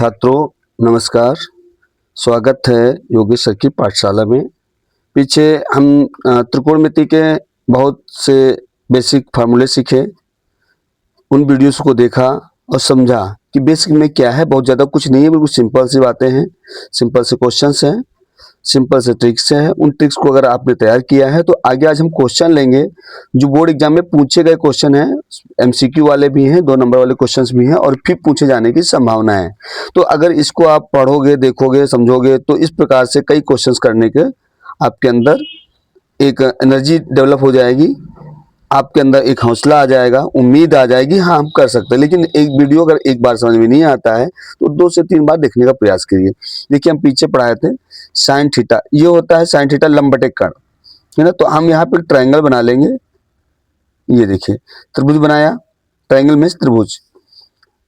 छात्रों नमस्कार। स्वागत है योगेश सर की पाठशाला में। पीछे हम त्रिकोणमिति के बहुत से बेसिक फार्मूले सीखे, उन वीडियोस को देखा और समझा कि बेसिक में क्या है। बहुत ज़्यादा कुछ नहीं है, बिल्कुल सिंपल सी बातें हैं, सिंपल से क्वेश्चंस हैं, सिंपल से ट्रिक्स हैं। उन ट्रिक्स को अगर आपने तैयार किया है तो आगे आज हम क्वेश्चन लेंगे जो बोर्ड एग्जाम में पूछे गए क्वेश्चन हैं। एमसीक्यू वाले भी हैं, 2 नंबर वाले क्वेश्चंस भी हैं और फिर पूछे जाने की संभावना है। तो अगर इसको आप पढ़ोगे, देखोगे, समझोगे तो इस प्रकार से कई क्वेश्चंस करने के आपके अंदर एक एनर्जी डेवलप हो जाएगी, आपके अंदर एक हौसला आ जाएगा, उम्मीद आ जाएगी, हाँ हम कर सकते हैं। लेकिन एक वीडियो अगर एक बार समझ में नहीं आता है तो 2 से 3 बार देखने का प्रयास करिए। देखिए हम पीछे पढ़ाए थे साइन थीटा, ये होता है साइन थीटा लंब बटे कर्ण, है ना। तो हम यहाँ पे ट्रायंगल बना लेंगे। ये देखिए त्रिभुज बनाया, ट्रायंगल में त्रिभुज।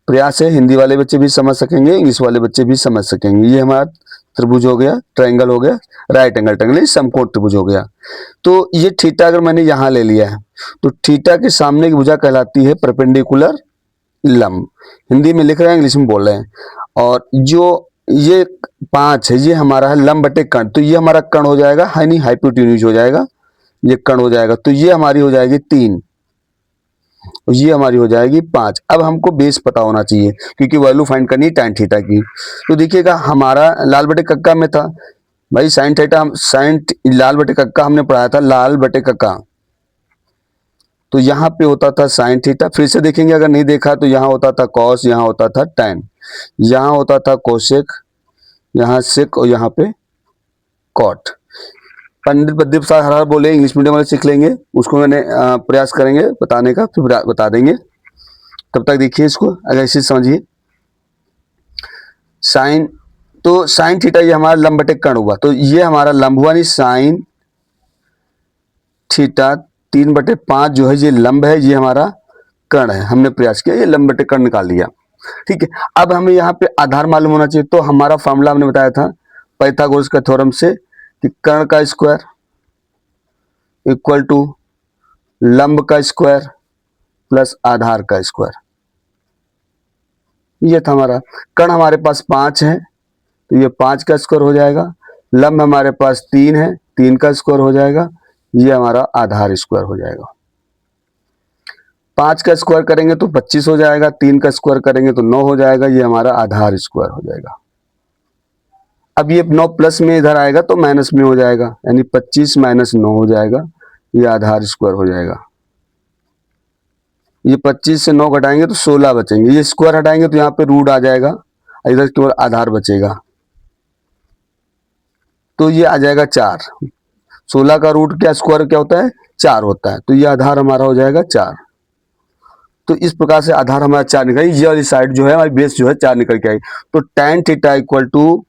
प्रयास है हिंदी वाले बच्चे भी समझ सकेंगे, इंग्लिश वाले बच्चे भी समझ सकेंगे। ये हमारा त्रिभुज हो गया, ट्रायंगल हो गया, राइट एंगल ट्रायंगल, समकोण त्रिभुज हो गया। तो ये थीटा अगर मैंने यहाँ ले लिया है तो थीटा के सामने की भुजा कहलाती है परपेंडिकुलर लंब। हिंदी में लिख रहे हैं, इंग्लिश में बोल रहे हैं। और जो ये 5 है ये हमारा है लंब बटे कर्ण, तो ये हमारा कर्ण हो जाएगा, यानी हाइपोटेन्यूज हो जाएगा, ये कर्ण हो जाएगा। तो ये हमारी हो जाएगी 3, ये हमारी हो जाएगी 5। अब हमको बेस पता होना चाहिए क्योंकि वैल्यू फाइंड करनी है tan थीटा की। तो देखिएगा हमारा लाल बटे कक्का में था भाई साइन थीटा, लाल बटे कक्का हमने पढ़ाया था, लाल बटे कक्का। तो यहाँ पे होता था साइन थीटा। फिर से देखेंगे अगर नहीं देखा तो यहाँ होता था कॉस, यहाँ होता था tan, यहाँ होता था कोसेक, यहाँ सेक और यहाँ पे कॉट। पंडित पद्य प्रसाद हर बोले, इंग्लिश मीडियम वाले सीख लेंगे, उसको मैंने प्रयास करेंगे बताने का, फिर बता देंगे। तब तक देखिए इसको, अगर इसे समझिए साइन, तो साइन थीटा ये हमारा लंब बटे कर्ण हुआ, तो ये हमारा लंब हुआ, नहीं साइन थीटा 3/5 जो है ये लंब है, ये हमारा कर्ण है। हमने प्रयास किया, ये लंब बटे कर्ण निकाल लिया। ठीक है, अब हमें यहाँ पे आधार मालूम होना चाहिए। तो हमारा फॉर्मूला हमने बताया था पाइथागोरस का थ्योरम से कि कर्ण का स्क्वायर इक्वल टू लंब का स्क्वायर प्लस आधार का स्क्वायर। ये था हमारा। कर्ण हमारे पास 5 है तो ये 5 का स्क्वायर हो जाएगा। लंब हमारे पास 3 है, 3 का स्क्वायर हो जाएगा। ये हमारा आधार स्क्वायर हो जाएगा। 5 का स्क्वायर करेंगे तो 25 हो जाएगा, 3 का स्क्वायर करेंगे तो 9 हो जाएगा। ये हमारा आधार स्क्वायर हो जाएगा। अब ये 9 प्लस में इधर आएगा तो माइनस में हो जाएगा, यानी 25 माइनस 9 हो जाएगा। ये आधार स्क्वायर हो जाएगा। ये 25 से 9 घटाएंगे तो 16 बचेंगे। ये स्क्वायर हटाएंगे तो यहाँ पे रूट आ जाएगा, इधर केवल आधार बचेगा। तो ये आ जाएगा 4। 16 का रूट क्या, स्क्वायर क्या होता है, 4 होता है। तो ये आधार हमारा हो जाएगा 4। तो इस प्रकार से आधार हमारा 4 निकल, ये वाली साइड जो है हमारी बेस जो है 4 निकल के आई। तो tan थीटा इक्वल टू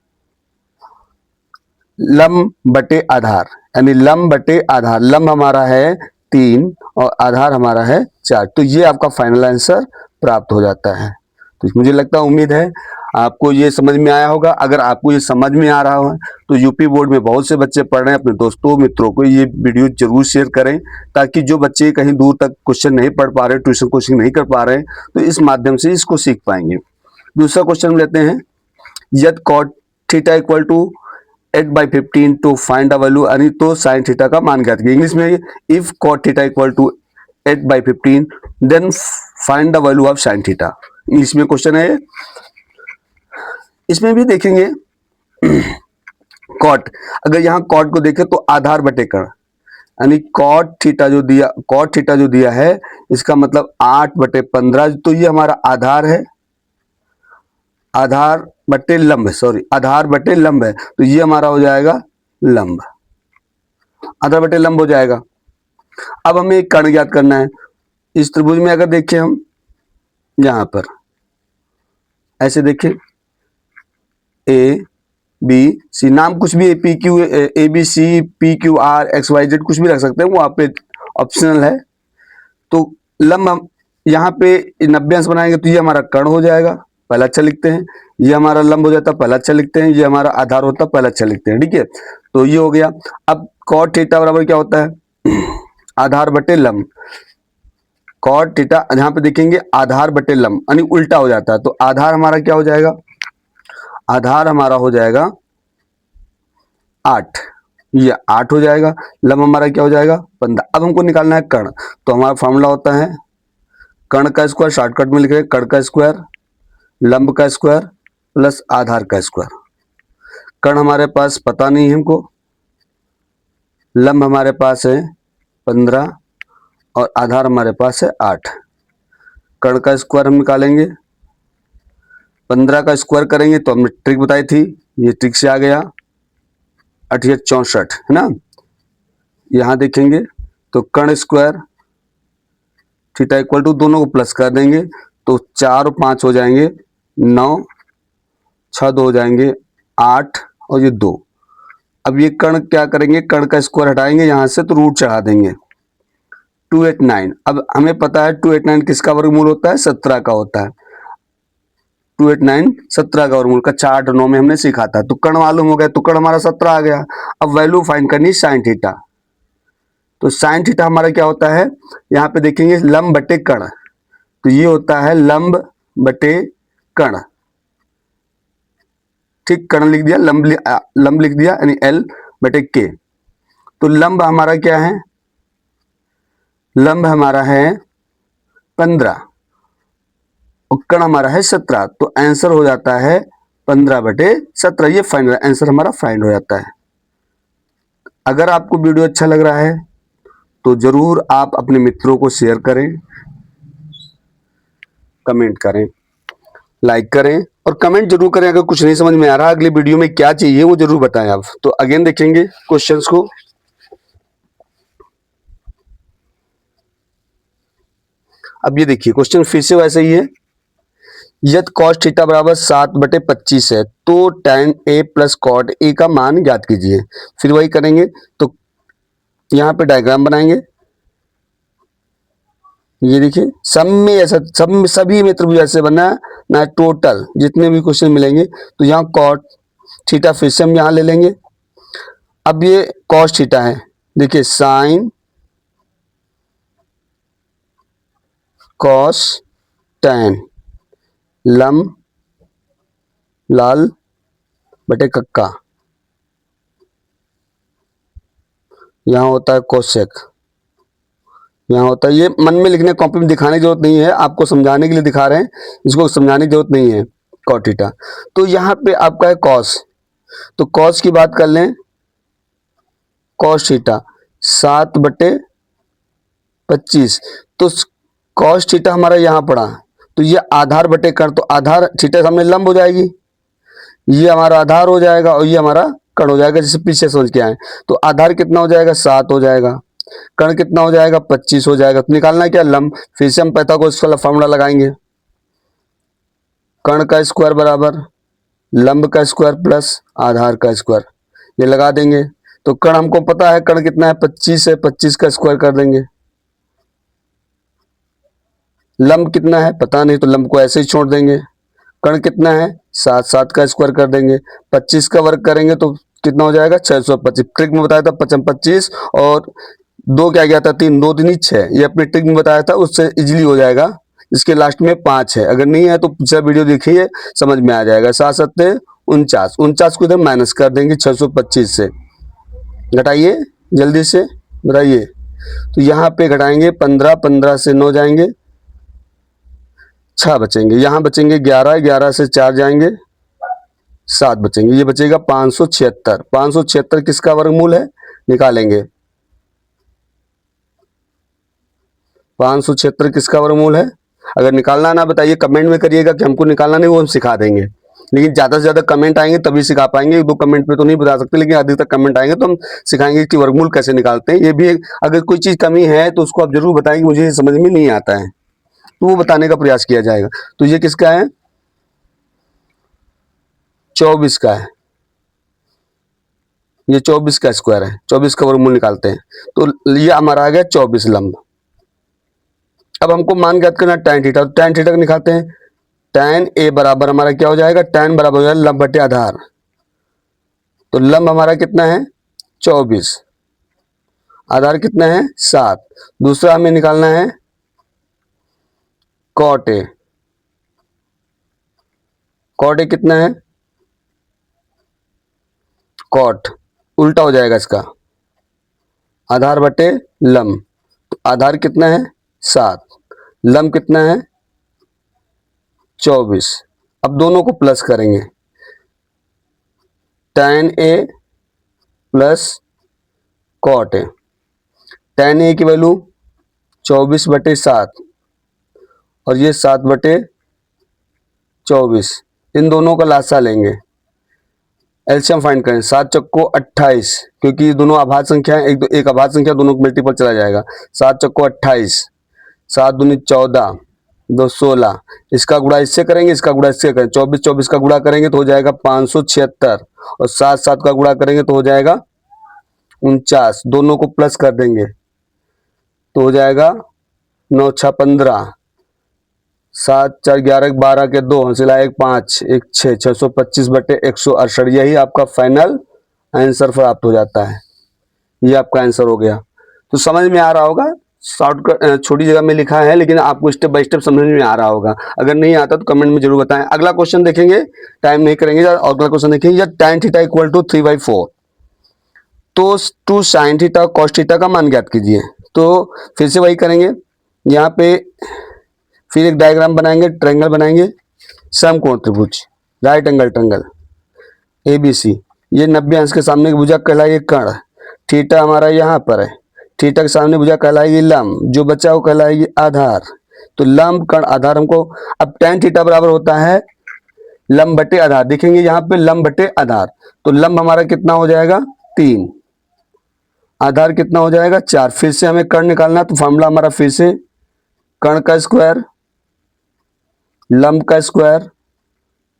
लंब बटे आधार, यानी लंब बटे आधार। लंब हमारा है 3 और आधार हमारा है 4। तो ये आपका फाइनल आंसर प्राप्त हो जाता है। तो मुझे लगता है, उम्मीद है आपको ये समझ में आया होगा। अगर आपको ये समझ में आ रहा है तो यूपी बोर्ड में बहुत से बच्चे पढ़ रहे हैं, अपने दोस्तों मित्रों को ये वीडियो जरूर शेयर करें, ताकि जो बच्चे कहीं दूर तक क्वेश्चन नहीं पढ़ पा रहे, ट्यूशन कोचिंग नहीं कर पा रहे, तो इस माध्यम से इसको सीख पाएंगे। दूसरा क्वेश्चन लेते हैं, यदि cot theta equal to 8/15 to find the value, यानी तो साइन थीटा का मान ज्ञात कीजिए। इंग्लिश में if cot theta equal to 8/15 then find the value of sine theta. English में क्वेश्चन है। इसमें भी देखेंगे कॉट, अगर यहाँ कॉट को देखें तो आधार बटे कर्ण, यानी कॉट थीटा जो दिया है इसका मतलब 8/15। तो ये हमारा आधार है, आधार बटे लंब, आधार बटे लंब है। तो ये हमारा हो जाएगा लंब, आधार बटे लंब हो जाएगा। अब हमें एक कर्ण ज्ञात करना है। इस त्रिभुज में अगर देखें हम यहां पर ऐसे देखें, ए बी सी, नाम कुछ भी P Q, A B C, P Q R, X Y Z कुछ भी रख सकते हैं, वो आप पे ऑप्शनल है। तो लंब हम यहाँ पे 90 अंश बनाएंगे तो ये हमारा कर्ण हो जाएगा, पहला अक्षर लिखते हैं। ये हमारा लंब हो जाता है, पहला अक्षर लिखते हैं। ये हमारा आधार होता है, पहला अक्षर लिखते हैं। ठीक है, तो ये हो गया। अब कॉट थीटा बराबर क्या होता है, आधार बटे लंब। कॉट थीटा यहाँ पे देखेंगे आधार बटे लंब, यानी उल्टा हो जाता है। तो आधार हमारा क्या हो जाएगा, आधार हमारा हो जाएगा 8, ये 8 हो जाएगा। लंब हमारा क्या हो जाएगा 15। अब हमको निकालना है कर्ण, तो हमारा फॉर्मूला होता है कर्ण का स्क्वायर, शॉर्टकट में लिख रहे हैं कर्ण का स्क्वायर, लंब का स्क्वायर प्लस आधार का स्क्वायर। कर्ण हमारे पास पता नहीं है हमको, लंब हमारे पास है 15 और आधार हमारे पास है 8। कर्ण का स्क्वायर हम निकालेंगे, 15 का स्क्वायर करेंगे तो हमने ट्रिक बताई थी, ये ट्रिक से आ गया 8 या 64 है ना। यहाँ देखेंगे तो कर्ण स्क्वायर थीटा इक्वल टू, दोनों को प्लस कर देंगे तो 4 और 5 हो जाएंगे 9, 6 2 हो जाएंगे 8 और ये 2। अब ये कर्ण क्या करेंगे, कर्ण का स्क्वायर हटाएंगे यहाँ से तो रूट चढ़ा देंगे 289। अब हमें पता है 289 किसका वर्गमूल होता है, 17 का होता है। 289 17 का वर्गमूल, कक्षा 8 और 9 में हमने सीखा था। तो कर्ण मालूम हो गया, तो कर्ण हमारा 17 आ गया। अब वैल्यू फाइंड करनी साइन थीटा, तो साइन थीटा हमारा क्या होता है, यहाँ पे देखेंगे लंब बटे कर्ण, तो ये होता है लंब बटे कर्ण। ठीक, कर्ण लिख दिया, लंब लिख दिया, यानी L बटे K। तो लंब हमारा क्या है, लंब हमारा है 15 और कर्ण हमारा है 17, तो आंसर हो जाता है 15 बटे 17। ये फाइनल आंसर हमारा फाइंड हो जाता है। अगर आपको वीडियो अच्छा लग रहा है तो जरूर आप अपने मित्रों को शेयर करें, कमेंट करें, लाइक करें और कमेंट जरूर करें। अगर कुछ नहीं समझ में आ रहा, अगली वीडियो में क्या चाहिए वो जरूर बताएं आप। तो अगेन देखेंगे क्वेश्चंस को। अब ये देखिए क्वेश्चन फिर से वैसे ही है, यदि cos थीटा बराबर 7/25 है तो tan a plus cot A का मान ज्ञात कीजिए। फिर वही करेंगे, तो यहाँ पे डायग्राम बनाएंगे। ये देखिए सब में ऐसा, सब में सभी में त्रिभुज ऐसे बना ना, टोटल जितने भी क्वेश्चन मिलेंगे। तो यहाँ cot थीटा फिर से हम यहाँ ले लेंगे। अब ये cos थीटा है, देखिए साइन cos tan, लंब लाल बटे कक्का, यहाँ होता है कोसेक, यहाँ होता है। ये मन में लिखने, कॉपी में दिखाने की जरूरत नहीं है, आपको समझाने के लिए दिखा रहे हैं, इसको समझाने की जरूरत नहीं है। cot थीटा, तो यहाँ पे आपका है cos, तो cos की बात कर लें, cos थीटा 7/25, तो cos थीटा हमारा यहाँ पड़ा, तो ये आधार बटे कर्ण, तो आधार थीटा सामने लंब हो जाएगी, ये हमारा आधार हो जाएगा और ये हमारा कर्ण हो जाएगा, जैसे पीछे समझ के आए। तो आधार कितना हो जाएगा 7 हो जाएगा, कर्ण कितना हो जाएगा 25 हो जाएगा। तो निकालना क्या, लंब। फिर से हम पाइथागोरस वाला फॉर्मूला लगाएंगे, कर्ण का स्क्वायर बराबर लंब का स्क्वायर प्लस आधार का स्क्वायर, ये लगा देंगे। तो कर्ण हमको पता है, कर्ण कितना है 25 है, 25 का स्क्वायर कर देंगे। लंब कितना है पता नहीं, तो लंब को ऐसे ही छोड़ देंगे। कर्ण कितना है 7, 7 का स्क्वायर कर देंगे। 25 का वर्ग करेंगे तो कितना हो जाएगा 625। ट्रिक में बताया था 25 और 2 क्या गया था 3, 2 3 6, ये अपने ट्रिक में बताया था, उससे इजीली हो जाएगा। इसके लास्ट में 5 है, अगर नहीं है तो पिछला वीडियो देखिए, समझ में आ जाएगा। 7 7 49, 49 को इधर माइनस कर देंगे 625 से, घटाइए जल्दी से बताइए। तो यहाँ पे घटाएंगे 15, 15 से 9 जाएंगे, 6 बचेंगे, यहाँ बचेंगे 11, 11 से 4 जाएंगे 7 बचेंगे, ये बचेगा 576। 576 किसका वर्गमूल है, निकालेंगे। 576 किसका वर्गमूल है, अगर निकालना ना बताइए कमेंट में करिएगा कि हमको निकालना नहीं, वो हम सिखा देंगे। लेकिन ज़्यादा से ज़्यादा कमेंट आएंगे तभी सिखा पाएंगे, 1 2 कमेंट पे तो नहीं बता सकते, लेकिन अधिकतर कमेंट आएंगे तो हम सिखाएंगे कि वर्गमूल कैसे निकालते हैं। ये भी अगर कोई चीज़ कमी है तो उसको आप जरूर बताएंगे, मुझे समझ में नहीं आता है तो वो बताने का प्रयास किया जाएगा। तो ये किसका है 24 का है, ये 24 का स्क्वायर है, 24 का वर्गमूल निकालते हैं। तो ये हमारा आ गया 24 लंब। अब हमको मान ज्ञात करना tan थीटा, तो tan थीटा निकालते हैं। tan a बराबर हमारा क्या हो जाएगा, tan बराबर हो जाएगा लंब बटे आधार, तो लंब हमारा कितना है 24, आधार कितना है 7। दूसरा हमें निकालना है cot a, cot a कितना है कॉट, उल्टा हो जाएगा इसका, आधार बटे लंब। तो आधार कितना है 7, लंब कितना है 24। अब दोनों को प्लस करेंगे, tan A plus cot A। tan A की वैल्यू 24/7 और ये 7/24, इन दोनों का लासा लेंगे, एलसीएम फाइंड करें। 7 चक्को 28, क्योंकि ये दोनों अभाज्य संख्या है, एक अभाज्य संख्या, दोनों को मल्टीपल चला जाएगा। 7 चक्को 28, 7 दूनी 14, 2 16, इसका गुणा इससे करेंगे, इसका गुणा इससे करेंगे, 24 24 का गुणा करेंगे तो हो जाएगा 576, और 7 7 का गुणा करेंगे तो हो जाएगा 49। दोनों को प्लस कर देंगे तो हो जाएगा 9 6 15, 7 4 11 12 के 2, हंसिला 1 5 1 6, 625/168। यही आपका फाइनल आंसर प्राप्त हो जाता है। ये आपका आंसर हो गया। तो समझ में आ रहा होगा, शॉर्टकट छोटी जगह में लिखा है, लेकिन आपको स्टेप बाय स्टेप समझ में आ रहा होगा। अगर नहीं आता तो कमेंट में जरूर बताएं। अगला क्वेश्चन देखेंगे, टाइम नहीं करेंगे, अगला क्वेश्चन देखेंगे। tan थीटा इक्वल टू 3/4, तो 2 sin थीटा cos थीटा का मान ज्ञात कीजिए। तो फिर से वही करेंगे, यहाँ पे फिर एक डायग्राम बनाएंगे, ट्रायंगल बनाएंगे, समकोण त्रिभुज, राइट एंगल ट्रायंगल ABC। ये 90 अंश के सामने की भुजा कहलाएगी कर्ण, थीटा हमारा यहाँ पर है, थीटा के सामने भुजा कहलाएगी लंब, जो बचा वो कहलाएगी आधार। तो लंब कर्ण आधार हमको, अब tan थीटा बराबर होता है लंब बटे आधार। देखेंगे यहाँ पे लंब बटे आधार, तो लंब हमारा कितना हो जाएगा 3, आधार कितना हो जाएगा 4। फिर से हमें कर्ण निकालना, तो फॉर्मूला हमारा फिर से कर्ण का स्क्वायर लंब का स्क्वायर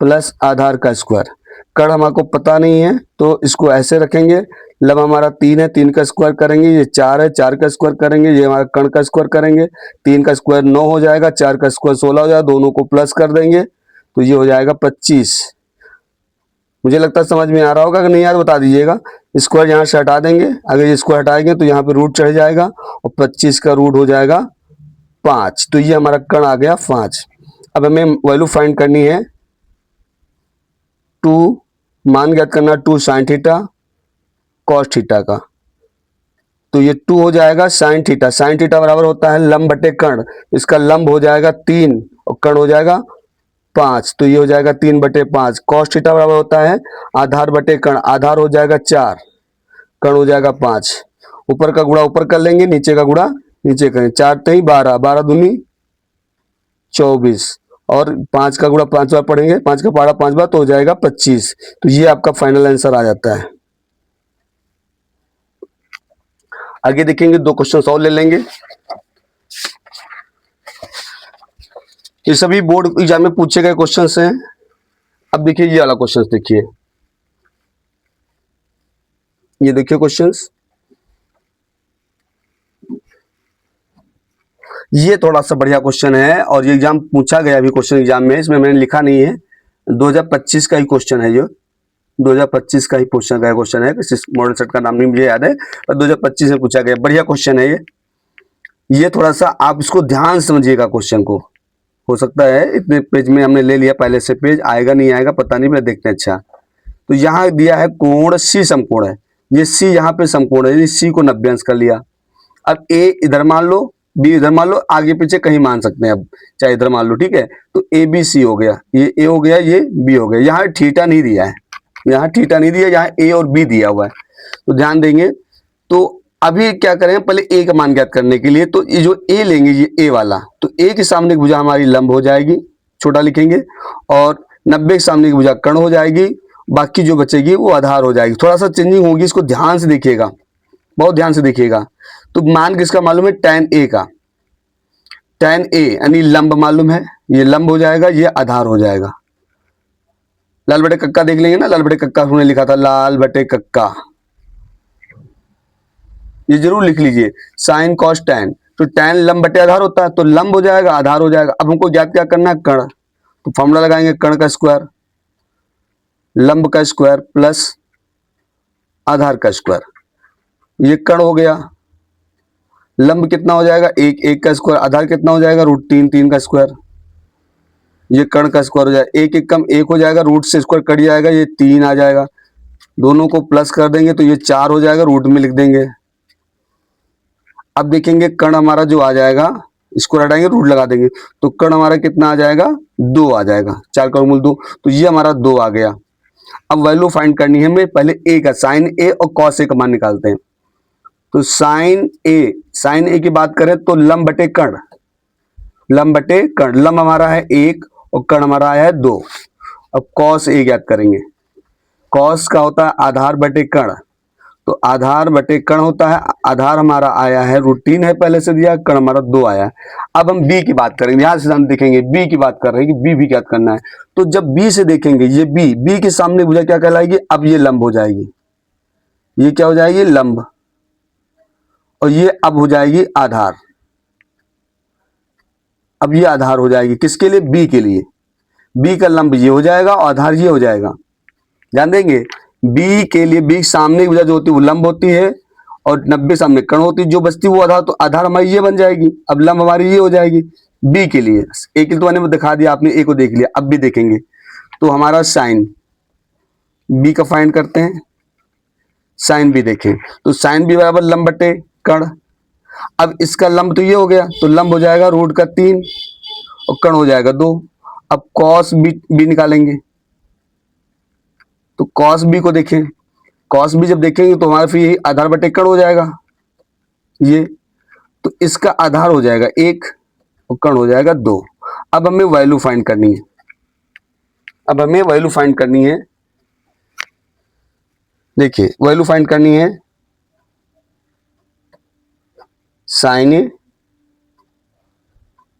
प्लस आधार का स्क्वायर। कर्ण हमको पता नहीं है तो इसको ऐसे रखेंगे, लंब हमारा 3 है, 3 का स्क्वायर करेंगे, ये 4 है, 4 का स्क्वायर करेंगे, ये हमारा कर्ण का स्क्वायर करेंगे, 3 का स्क्वायर 9 हो जाएगा, 4 का स्क्वायर 16 हो जाएगा, दोनों को प्लस कर देंगे तो ये हो जाएगा 25। मुझे लगता है समझ में आ रहा होगा, अगर नहीं आ रहा बता दीजिएगा। स्क्वायर यहाँ से हटा देंगे, अगर ये स्क्वायर हटाएंगे तो यहाँ पे रूट चढ़ जाएगा और 25 का रूट हो जाएगा 5। तो ये हमारा कर्ण आ गया 5। अब हमें वैल्यू फाइंड करनी है 2, मान ज्ञात करना 2 sin थीटा cos थीटा का। तो ये 2 हो जाएगा sin थीटा, sin थीटा बराबर होता है लंब बटे कर्ण, इसका लंब हो जाएगा 3 और कर्ण हो जाएगा 5, तो ये हो जाएगा 3/5। cos थीटा बराबर होता है आधार बटे कर्ण, आधार हो जाएगा 4, कर्ण हो जाएगा 5। ऊपर का गुणा ऊपर कर लेंगे, नीचे का गुणा नीचे करें, 4 3 12, 12 दूनी 24, और 5 का गुणा 5 बार पढ़ेंगे, 5 का पहाड़ा 5 बार तो हो जाएगा 25। तो ये आपका फाइनल आंसर आ जाता है। आगे देखेंगे, 2 क्वेश्चन और ले लेंगे। ये सभी बोर्ड एग्जाम में पूछे गए क्वेश्चंस हैं। अब देखिए ये वाला क्वेश्चन देखिए, ये देखिए क्वेश्चंस, ये थोड़ा सा बढ़िया क्वेश्चन है और ये एग्जाम पूछा गया अभी क्वेश्चन एग्जाम में, इसमें मैंने लिखा नहीं है, 2025 का ही क्वेश्चन है, ये 2025 का ही पूछा गया क्वेश्चन है, मॉडल सेट का नाम नहीं मुझे याद है, पर 2025 में पूछा गया, बढ़िया क्वेश्चन है ये थोड़ा सा आप इसको ध्यान समझिएगा क्वेश्चन को। हो सकता है इतने पेज में हमने ले लिया, पहले से पेज आएगा नहीं आएगा पता नहीं, मैं देखते हैं। अच्छा, तो यहाँ दिया है कोण C समकोण है, ये C यहाँ पे समकोण है, C को 90 अंश कर लिया। अब A इधर मान लो, B इधर मान लो, आगे पीछे कहीं मान सकते हैं, अब चाहे इधर मान लो, ठीक है। तो ABC हो गया, ये A हो गया, ये B हो गया। यहाँ थीटा नहीं दिया है, यहाँ थीटा नहीं दिया, यहाँ A और B दिया हुआ है, तो ध्यान देंगे। तो अभी क्या करें, पहले A का मान ज्ञात करने के लिए, तो ये जो A लेंगे, ये A वाला, तो A के सामने की भुजा हमारी लंब हो जाएगी, छोटा लिखेंगे, और 90 के सामने की भुजा कर्ण हो जाएगी, बाकी जो बचेगी वो आधार हो जाएगी। थोड़ा सा चेंजिंग होगी, इसको ध्यान से देखिएगा, बहुत ध्यान से देखिएगा। तो मान किसका मालूम है, tan A का, tan A यानी लंब मालूम है, ये लंब हो जाएगा, ये आधार हो जाएगा। लाल बटे कक्का देख लेंगे ना, लाल बटे कक्का हमने लिखा था, लाल बटे कक्का, ये जरूर लिख लीजिए, साइन कॉस टैन। तो टैन लंब बटे आधार होता है, तो लंब हो जाएगा, आधार हो जाएगा। अब हमको ज्ञात क्या करना है, कर्ण, तो फॉर्मूला लगाएंगे कर्ण का स्क्वायर, लंब का स्क्वायर प्लस आधार का स्क्वायर, ये कर्ण हो गया। लंब कितना हो जाएगा, 1, 1 का स्क्वायर, आधार कितना हो जाएगा, √3, 3 का स्क्वायर, ये कर्ण का स्क्वायर हो जाएगा, 1 1 कम 1 हो जाएगा, रूट से स्क्वायर कट जाएगा, ये 3 आ जाएगा। दोनों को प्लस कर देंगे तो ये 4 हो जाएगा, रूट में लिख देंगे। अब देखेंगे कर्ण हमारा जो आ जाएगा, इसको हटाएंगे, रूट लगा देंगे, तो कर्ण हमारा कितना आ जाएगा, 2 आ जाएगा, 4 का वर्गमूल 2, तो ये हमारा 2 आ गया। अब वैल्यू फाइंड करनी है हमें, पहले ए का, साइन ए और कॉस ए का मान निकालते हैं। तो साइन ए की बात करें तो लंब बटे कर्ण, लंब बटे कर्ण, लंब हमारा है 1 और कर्ण हमारा आया है 2। अब कॉस ए ज्ञात करेंगे, कॉस का होता है आधार बटे कर्ण, तो आधार बटे कर्ण होता है, आधार हमारा आया है √3 है पहले से दिया, कर्ण हमारा 2 आया है। अब हम बी की बात करेंगे, यहां से हम देखेंगे बी की बात कर रहे हैं कि बी भी क्या करना है। तो जब बी से देखेंगे, ये बी के सामने भुजा क्या कहलाएगी, अब ये लंब हो जाएगी, ये क्या हो जाएगी, लंब, और ये अब हो जाएगी आधार। अब ये आधार हो जाएगी किसके लिए, बी के लिए। बी का लंब ये हो जाएगा और आधार ये हो जाएगा। ध्यान देंगे, बी के लिए बी सामने की भुजा जो होती है वो लंब होती है और 90 सामने कर्ण होती है, जो बचती है वो आधार, तो आधार हमारी ये बन जाएगी। अब लंब हमारी ये हो जाएगी बी के लिए। ए के तो मैंने दिखा दिया, आपने ए को देख लिया, अब भी देखेंगे। तो हमारा साइन बी का फाइंड करते हैं, साइन बी देखें, तो साइन बी बराबर लंब बटे कर्ण। अब इसका लंब तो ये हो गया, तो लंब हो जाएगा √3 और कर्ण हो जाएगा 2। अब कॉस बी निकालेंगे, तो कॉस बी को देखें, कॉस बी जब देखेंगे तो हमारा फिर यही आधार बटे कर्ण हो जाएगा ये, तो इसका आधार हो जाएगा 1 और कर्ण हो जाएगा 2। अब हमें वैल्यू फाइंड करनी है, अब हमें वैल्यू फाइंड करनी है। देखिए वैल्यू फाइंड करनी है, sign A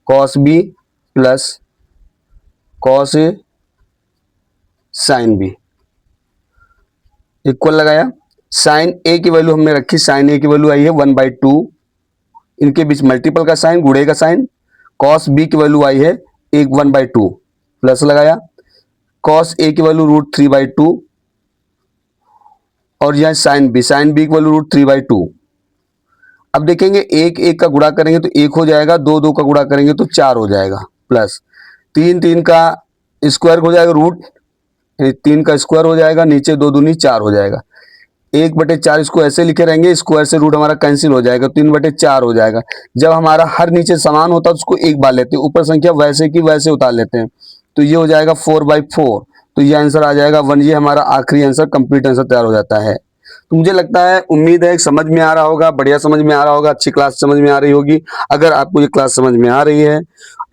cos B plus cos A sine B equal लगाया। साइन ए की वैल्यू हमने रखी, साइन ए की वैल्यू आई है 1/2, इनके बीच मल्टीपल का साइन, गुणे का साइन। कॉस बी की वैल्यू आई है 1/2 प्लस लगाया, कॉस ए की वैल्यू √3/2 और यह साइन बी की वैल्यू √3/2। अब देखेंगे 1 का गुणा करेंगे तो 1 हो जाएगा, 2 का गुणा करेंगे तो 4 हो जाएगा, प्लस 3 का स्क्वायर हो जाएगा, √3 का स्क्वायर हो जाएगा, नीचे 2 दूनी 4 हो जाएगा। 1/4 इसको ऐसे लिखे रहेंगे, स्क्वायर से रूट हमारा कैंसिल हो जाएगा, 3/4 हो जाएगा। जब हमारा हर नीचे समान होता है तो उसको एक बार लेते हैं, ऊपर संख्या वैसे की वैसे उतार लेते हैं, तो ये हो जाएगा 4/4, तो ये आंसर आ जाएगा 1। ये हमारा आखिरी आंसर, कंप्लीट आंसर तैयार हो जाता है। तो मुझे लगता है, उम्मीद है समझ में आ रहा होगा, बढ़िया समझ में आ रहा होगा, अच्छी क्लास समझ में आ रही होगी। अगर आपको ये क्लास समझ में आ रही है,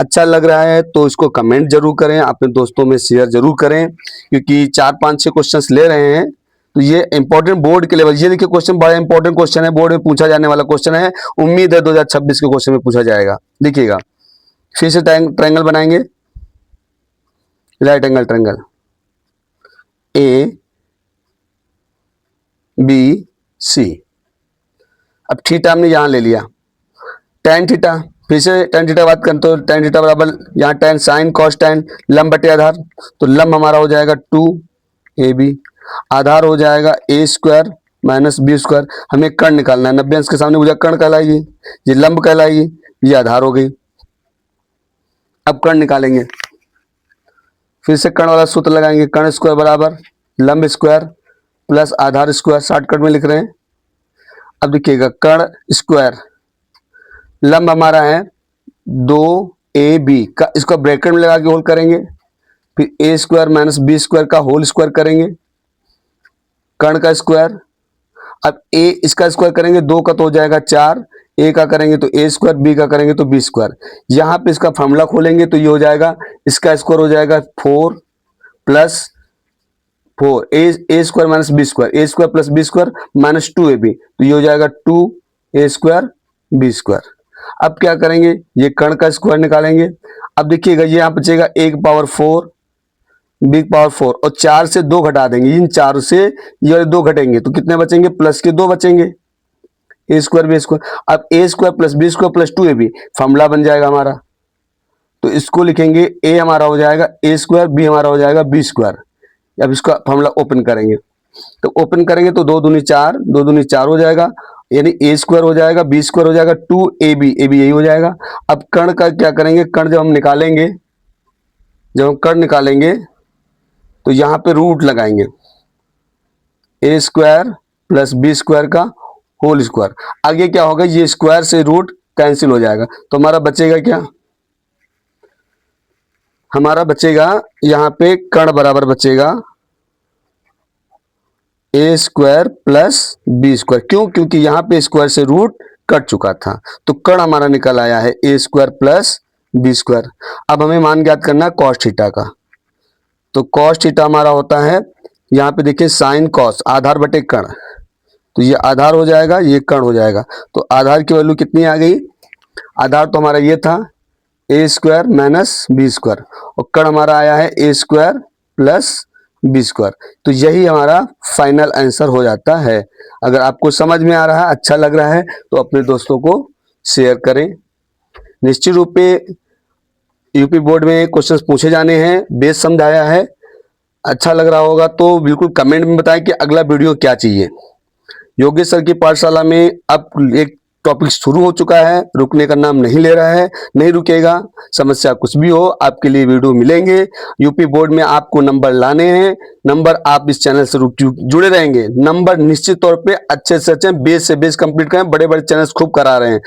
अच्छा लग रहा है, तो इसको कमेंट जरूर करें, अपने दोस्तों में शेयर जरूर करें, क्योंकि 4, 5, 6 क्वेश्चंस ले रहे हैं, तो ये इंपॉर्टेंट बोर्ड के लेवल। ये देखिए क्वेश्चन बड़ा इंपॉर्टेंट क्वेश्चन है, बोर्ड में पूछा जाने वाला क्वेश्चन है, उम्मीद है 2026 के क्वेश्चन में पूछा जाएगा। देखिएगा, फिर से ट्रायंगल बनाएंगे, right angle triangle A B C. अब थीटा हमने यहां ले लिया, tan थीटा, फिर से tan थीटा बात करें तो tan थीटा बराबर यहाँ tan साइन कॉस tan, लंब बटे आधार, तो लंब हमारा हो जाएगा 2ab, आधार हो जाएगा a² - b²। हमें कर्ण निकालना है, 90 अंश के सामने भुजा कर्ण कहलाएगी, ये लंब कहलाएगी, ये आधार हो गई। अब कर्ण निकालेंगे, फिर से कर्ण वाला सूत्र लगाएंगे, कर्ण स्क्वायर बराबर लंब स्क्वायर प्लस आधार स्क्वायर, शॉर्टकट में लिख रहे हैं। अब देखिएगा, कर्ण स्क्वायर, लंब हमारा है 2ab का, इसको ब्रैकेट में लगा के होल करेंगे, फिर a² - b² का होल स्क्वायर करेंगे, कर्ण का स्क्वायर। अब a इसका स्क्वायर करेंगे, 2 का तो हो जाएगा 4, a का करेंगे तो a², b का करेंगे तो b²। यहाँ पे इसका फॉर्मूला खोलेंगे तो ये हो जाएगा, इसका स्क्वायर हो जाएगा 4 + 4 a² - b², a² + b² - 2ab, तो ये हो जाएगा 2a² b²। अब क्या करेंगे, ये कर्ण का स्क्वायर निकालेंगे। अब देखिएगा, ये यहाँ बचेगा 1/4 b/4 और 4 से 2 घटा देंगे, इन 4 से ये 2 घटेंगे तो कितने बचेंगे, प्लस के 2 बचेंगे, a² b²। अब a² + b² + 2ab फॉर्मूला बन जाएगा हमारा, तो इसको लिखेंगे, a हमारा हो जाएगा a², b हमारा हो जाएगा b²। अब इसका फॉर्मूला ओपन करेंगे, तो ओपन करेंगे तो 2 दूनी 4, 2 दूनी 4 हो जाएगा, यानी a² हो जाएगा, b² हो जाएगा, 2ab, ab यही हो जाएगा। अब कर्ण का क्या करेंगे, कर्ण जब हम निकालेंगे, जब हम कर्ण निकालेंगे तो यहाँ पे रूट लगाएंगे, ए स्क्वायर प्लस बी स्क्वायर का होल स्क्वायर। आगे क्या होगा, ये स्क्वायर से रूट कैंसिल हो जाएगा, तो हमारा बचेगा क्या, हमारा बचेगा यहाँ पे कर्ण बराबर बचेगा ए स्क्वायर प्लस बी स्क्वायर। क्यों, क्योंकि यहाँ पे स्क्वायर से रूट कट चुका था, तो कर्ण हमारा निकल आया है ए स्क्वायर प्लस बी स्क्वायर। अब हमें मान ज्ञात करना है कॉस थीटा का, तो कॉस थीटा हमारा होता है, यहाँ पे देखिए साइन कॉस, आधार बटे कर्ण, तो ये आधार हो जाएगा, ये कर्ण हो जाएगा। तो आधार की वैल्यू कितनी आ गई, आधार तो हमारा ये था ए स्क्वायर माइनस बी स्क्वायर, और कर्ण हमारा आया है ए स्क्वायर प्लस बी स्क्वायर। तो यही हमारा फाइनल आंसर हो जाता है। अगर आपको समझ में आ रहा है, अच्छा लग रहा है, तो अपने दोस्तों को शेयर करें। निश्चित रूप पे यूपी बोर्ड में क्वेश्चंस पूछे जाने हैं, बेस समझाया है, अच्छा लग रहा होगा तो बिल्कुल कमेंट में बताएं कि अगला वीडियो क्या चाहिए। योगेश सर की पाठशाला में अब एक टॉपिक शुरू हो चुका है, रुकने का नाम नहीं ले रहा है, नहीं रुकेगा। समस्या कुछ भी हो, आपके लिए वीडियो मिलेंगे। यूपी बोर्ड में आपको नंबर लाने हैं, नंबर आप इस चैनल से जुड़े रहेंगे, नंबर निश्चित तौर पे अच्छे से अच्छे बेस से बेस कंप्लीट करें, बड़े बड़े चैनल्स खूब करा रहे हैं।